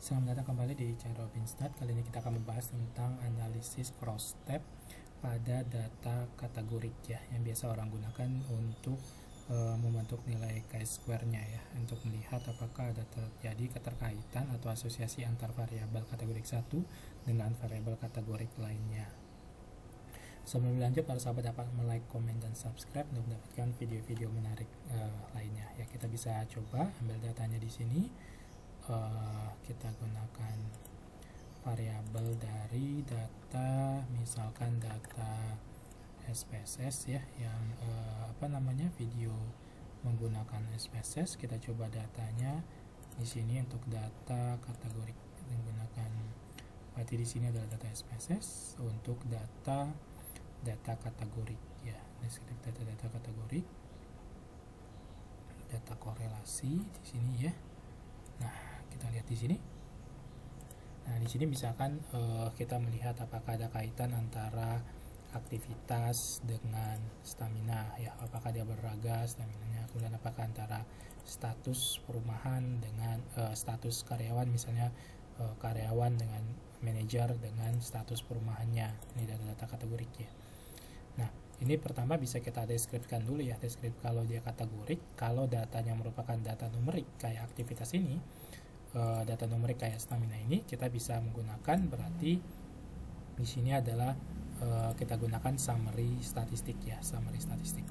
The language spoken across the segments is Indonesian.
Selamat datang kembali di channel Robinstat. Kali ini kita akan membahas tentang analisis cross step pada data kategorik ya, yang biasa orang gunakan untuk membentuk nilai chi-square-nya ya, untuk melihat apakah ada terjadi keterkaitan atau asosiasi antar variabel kategorik satu dengan variabel kategorik lainnya. Sebelum lanjut, para sahabat dapat like, komen, dan subscribe untuk mendapatkan video-video menarik lainnya ya. Kita bisa coba ambil datanya di sini. Kita gunakan variabel dari data, misalkan data SPSS ya, yang video menggunakan SPSS. Kita coba datanya di sini untuk data kategori menggunakan, berarti di sini adalah data SPSS untuk data kategori ya, deskriptif data kategori, data korelasi di sini ya. Nah, kita lihat di sini. Nah, di sini misalkan kita melihat apakah ada kaitan antara aktivitas dengan stamina ya, apakah dia berraga staminanya, kemudian apakah antara status perumahan dengan status karyawan, misalnya karyawan dengan manajer dengan status perumahannya. Ini data-data kategorik ya. Nah, ini pertama bisa kita deskripsikan dulu ya. Deskripsi kalau dia kategorik, kalau datanya merupakan data numerik kayak aktivitas ini, data numerik kayak stamina ini, kita bisa menggunakan, berarti di sini adalah kita gunakan summary statistik ya, summary statistik.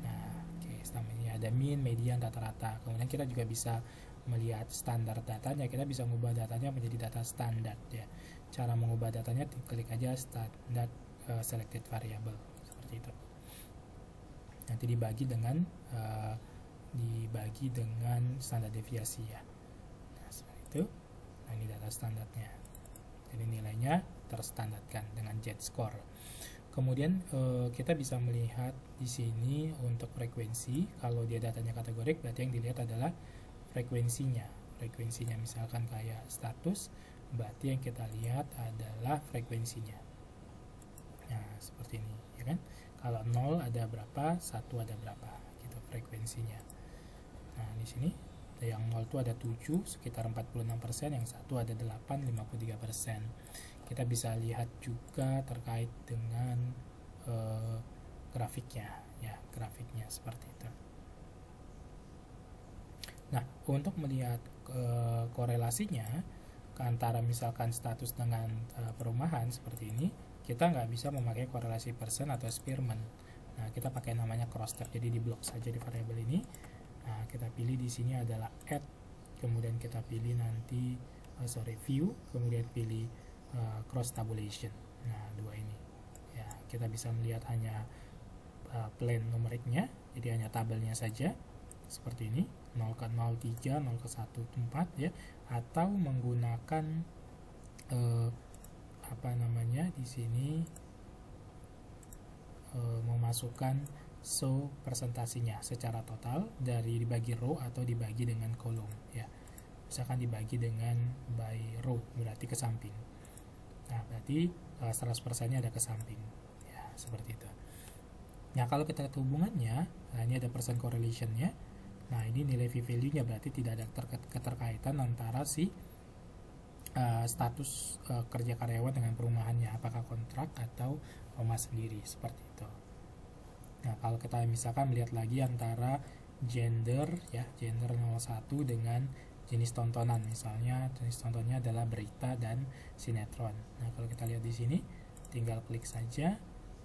Nah, stamina ada mean, median, rata-rata. Kemudian kita juga bisa melihat standar datanya. Kita bisa mengubah datanya menjadi data standar ya. Cara mengubah datanya, klik aja standard selected variable seperti itu. Nanti dibagi dengan standar deviasi ya. Nah, seperti itu. Nah, ini data standarnya. Jadi nilainya terstandarkan dengan z-score. Kemudian kita bisa melihat di sini untuk frekuensi. Kalau dia datanya kategorik, berarti yang dilihat adalah frekuensinya. Frekuensinya misalkan kayak status, berarti yang kita lihat adalah frekuensinya. Nah, seperti ini ya kan. Kalau 0 ada berapa, 1 ada berapa gitu frekuensinya. Nah, di sini yang 0 itu ada 7 sekitar 46%, yang 1 ada 8 53%. Kita bisa lihat juga terkait dengan grafiknya ya, grafiknya seperti itu. Nah, untuk melihat korelasinya antara misalkan status dengan perumahan seperti ini, kita nggak bisa memakai korelasi persen atau Spearman. Nah, kita pakai namanya cross step. Jadi di blok saja di variabel ini. Nah, kita pilih di sini adalah add, kemudian kita pilih nanti view, kemudian pilih cross tabulation. Nah, dua ini ya, kita bisa melihat hanya plain numeriknya, jadi hanya tabelnya saja seperti ini, 0 ke 03, 0 ke 14 ya, atau menggunakan di sini memasukkan show presentasinya secara total dari dibagi row atau dibagi dengan kolom ya. Misalkan dibagi dengan by row, berarti ke samping. Nah, berarti 100%-nya ada ke samping ya, seperti itu. Nah, kalau kita lihat hubungannya, nah ini ada percent correlation-nya. Nah, ini nilai v-value-nya, berarti tidak ada keterkaitan antara si status kerja karyawan dengan perumahannya, apakah kontrak atau rumah sendiri, seperti itu. Nah, kalau kita misalkan melihat lagi antara gender ya, gender 01 dengan jenis tontonan, misalnya jenis tontonnya adalah berita dan sinetron. Nah, kalau kita lihat di sini, tinggal klik saja,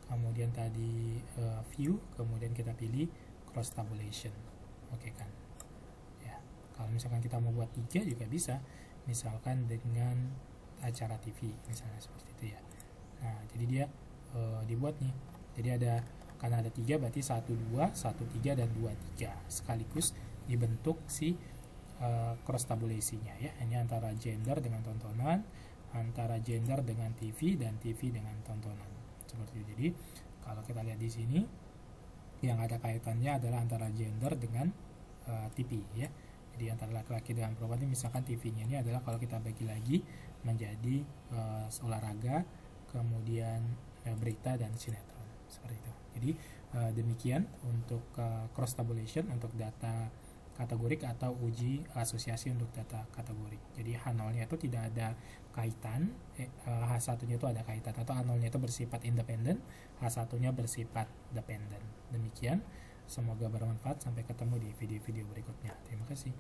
kemudian tadi view, kemudian kita pilih cross tabulation. Oke kan ya. Kalau misalkan kita mau buat 3 juga bisa, misalkan dengan acara TV misalnya, seperti itu ya. Nah, jadi dia dibuat nih, jadi ada, karena ada 3 berarti 1, 2, 1, 3 dan 2, 3 sekaligus dibentuk si cross tabulasinya ya. Ini antara gender dengan tontonan, antara gender dengan TV, dan TV dengan tontonan, seperti itu. Jadi kalau kita lihat di sini, yang ada kaitannya adalah antara gender dengan TV ya. Jadi antara laki-laki dengan perempuan ini, misalkan TV-nya ini adalah, kalau kita bagi lagi menjadi olahraga, kemudian berita dan sinetron, seperti itu. Jadi demikian untuk cross tabulation untuk data kategorik atau uji asosiasi untuk data kategorik. Jadi H0-nya itu tidak ada kaitan, H1-nya itu ada kaitan, atau H0-nya itu bersifat independen, H1-nya bersifat dependen. Demikian, semoga bermanfaat. Sampai ketemu di video-video berikutnya. Terima kasih.